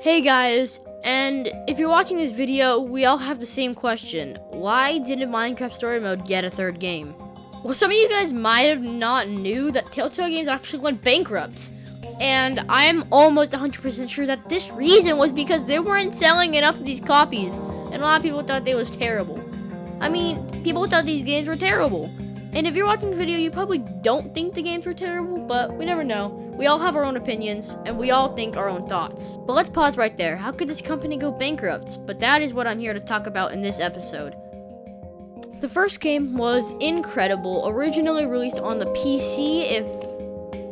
Hey guys, and if you're watching this video, we all have the same question. Why didn't Minecraft Story Mode get a third game? Well, some of you guys might have not knew that Telltale Games actually went bankrupt. And I'm almost 100% sure that this reason was because they weren't selling enough of these copies. And a lot of people thought they was terrible. I mean, people thought these games were terrible. And if you're watching the video, you probably don't think the games were terrible, but we never know. We all have our own opinions, and we all think our own thoughts. But let's pause right there. How could this company go bankrupt? But that is what I'm here to talk about in this episode. The first game was incredible, originally released on the PC,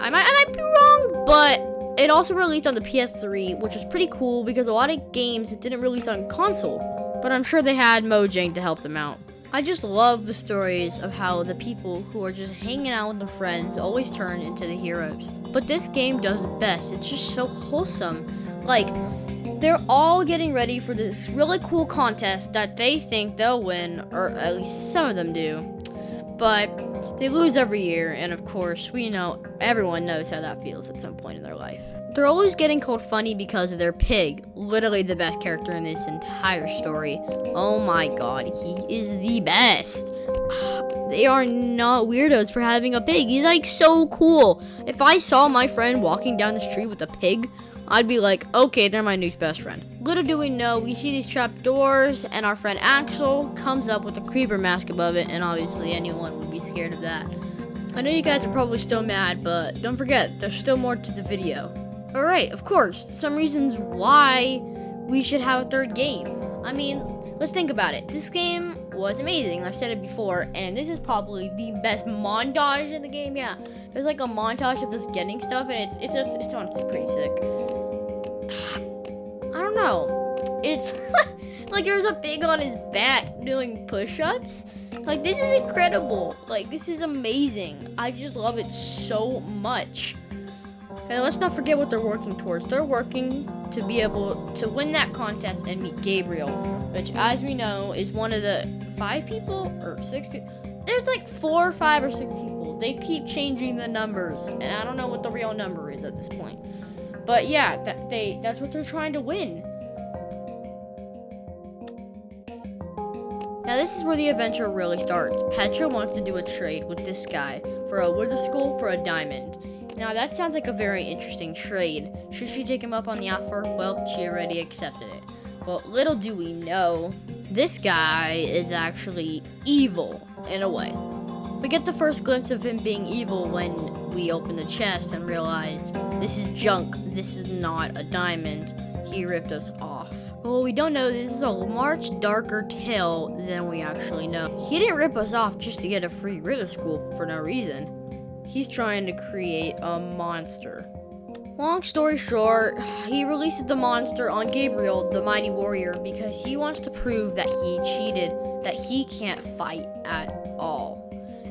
I might be wrong, but it also released on the PS3, which was pretty cool because a lot of games didn't release on console, but I'm sure they had Mojang to help them out. I just love the stories of how the people who are just hanging out with their friends always turn into the heroes. But this game does it best. It's just so wholesome. Like, they're all getting ready for this really cool contest that they think they'll win, or at least some of them do. But they lose every year, and of course, everyone knows how that feels at some point in their life. They're always getting called funny because of their pig, literally the best character in this entire story. Oh my god, he is the best. They are not weirdos for having a pig. He's like so cool. If I saw my friend walking down the street with a pig, I'd be like, okay, they're my new best friend. Little do we know, we see these trap doors, and our friend Axel comes up with a creeper mask above it, and obviously anyone would be scared of that. I know you guys are probably still mad, but don't forget, there's still more to the video. Alright, of course, some reasons why we should have a third game. I mean, let's think about it. This game was amazing, I've said it before, and this is probably the best montage in the game, yeah. There's like a montage of this getting stuff, and it's honestly pretty sick. I don't know. It's like there's a pig on his back doing push-ups. Like, this is incredible. Like, this is amazing. I just love it so much. And let's not forget what they're working towards. They're working to be able to win that contest and meet Gabriel, which, as we know, is one of the 5 people or 6 people. There's like 4, 5, or 6 people. They keep changing the numbers, and I don't know what the real number is at this point. But yeah, that's what they're trying to win. Now this is where the adventure really starts. Petra wants to do a trade with this guy for a wither skull for a diamond. Now that sounds like a very interesting trade. Should she take him up on the offer? Well, she already accepted it. But little do we know, this guy is actually evil in a way. We get the first glimpse of him being evil when we open the chest and realize this is junk, this is not a diamond. He ripped us off. But what we don't know, this is a much darker tale than we actually know. He didn't rip us off just to get a free wither skull for no reason. He's trying to create a monster. Long story short, he releases the monster on Gabriel, the mighty warrior, because he wants to prove that he cheated, that he can't fight at all.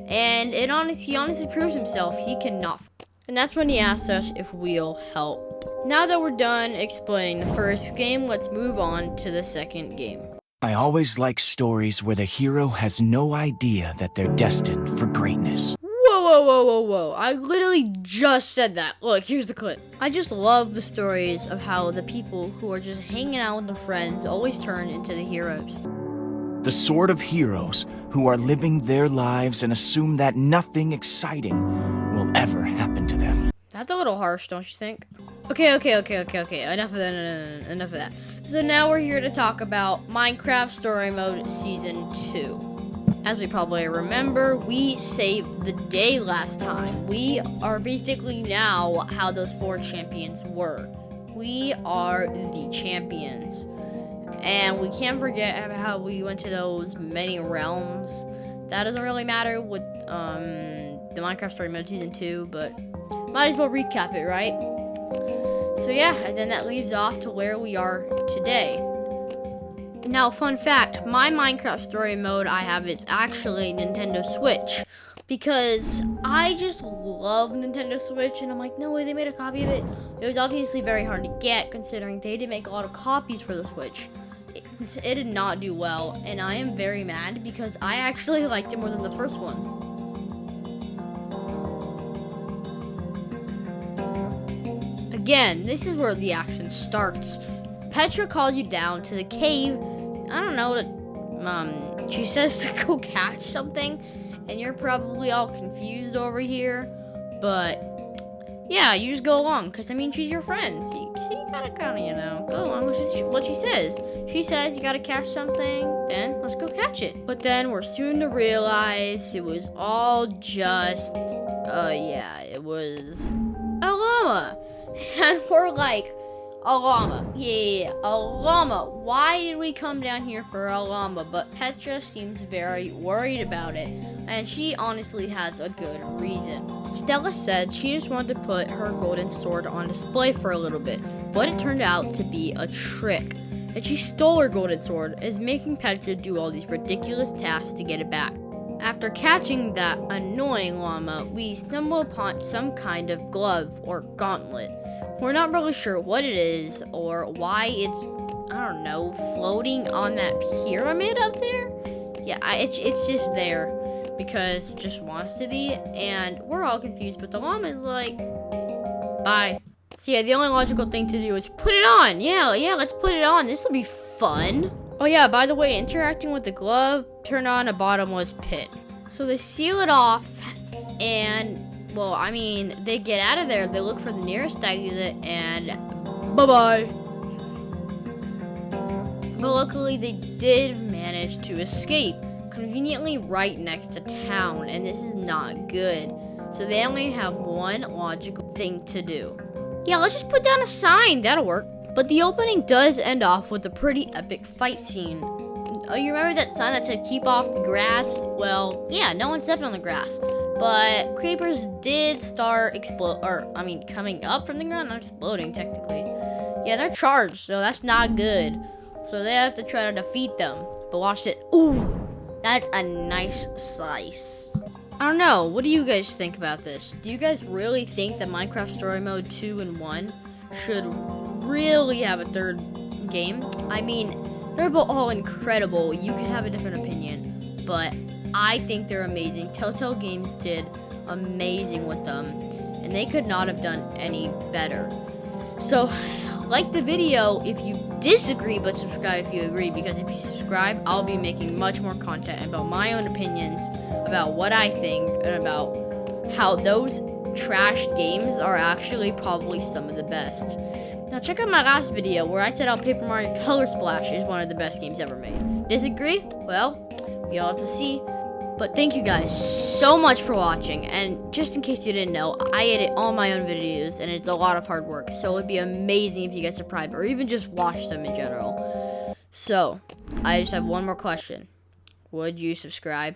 And he honestly proves himself he cannot fight. And that's when he asks us if we'll help. Now that we're done explaining the first game, let's move on to the second game. I always like stories where the hero has no idea that they're destined for greatness. Whoa. I literally just said that. Look, here's the clip. I just love the stories of how the people who are just hanging out with their friends always turn into the heroes. The sort of heroes who are living their lives and assume that nothing exciting will ever happen to them. That's a little harsh, don't you think? Okay. Enough of that. So now we're here to talk about Minecraft Story Mode Season 2. As we probably remember, we saved the day last time. We are basically now how those 4 champions were. We are the champions. And we can't forget how we went to those many realms. That doesn't really matter with the Minecraft Story Mode Season 2, but might as well recap it, right? So yeah, and then that leaves off to where we are today. Now, fun fact, my Minecraft Story Mode I have is actually Nintendo Switch, because I just love Nintendo Switch, and I'm like, no way they made a copy of it. It was obviously very hard to get, considering they did make a lot of copies for the Switch. It did not do well, and I am very mad because I actually liked it more than the first one. Again, this is where the action starts. Petra called you down to the cave. I don't know, she says to go catch something, and you're probably all confused over here, but yeah, you just go along, because I mean, she's your friend, so you gotta kind of, you know, go along with what she says. She says you gotta catch something, then let's go catch it. But then we're soon to realize it was all just, yeah, it was a llama. And we're like, a llama. Yeah, a llama. Why did we come down here for a llama? But Petra seems very worried about it, and she honestly has a good reason. Stella said she just wanted to put her golden sword on display for a little bit, but it turned out to be a trick. And she stole her golden sword, is making Petra do all these ridiculous tasks to get it back. After catching that annoying llama, we stumble upon some kind of glove or gauntlet. We're not really sure what it is or why it's, I don't know, floating on that pyramid up there? Yeah, it's just there because it just wants to be, and we're all confused, but the llama's like, bye. So yeah, the only logical thing to do is put it on. Yeah, let's put it on. This will be fun. Oh yeah, by the way, interacting with the glove, turn on a bottomless pit. So they seal it off, and well, I mean, they get out of there, they look for the nearest exit, and bye-bye. But luckily, they did manage to escape, conveniently right next to town, and this is not good. So they only have one logical thing to do. Yeah, let's just put down a sign, that'll work. But the opening does end off with a pretty epic fight scene. Oh, you remember that sign that said keep off the grass? Well, yeah, no one stepped on the grass. But creepers did start coming up from the ground, not exploding technically. Yeah, they're charged, so that's not good. So they have to try to defeat them. But watch it. Ooh, that's a nice slice. I don't know, what do you guys think about this? Do you guys really think that Minecraft Story Mode 2 and 1 should really have a third game? I mean, they're both all incredible. You can have a different opinion, but I think they're amazing. Telltale Games did amazing with them, and they could not have done any better. So, like the video if you disagree, but subscribe if you agree, because if you subscribe, I'll be making much more content about my own opinions, about what I think, and about how those trashed games are actually probably some of the best. Now check out my last video where I said how Paper Mario Color Splash is one of the best games ever made. Disagree? Well, we all have to see. But thank you guys so much for watching, and just in case you didn't know, I edit all my own videos, and it's a lot of hard work, so it would be amazing if you guys subscribe, or even just watch them in general. So, I just have one more question. Would you subscribe?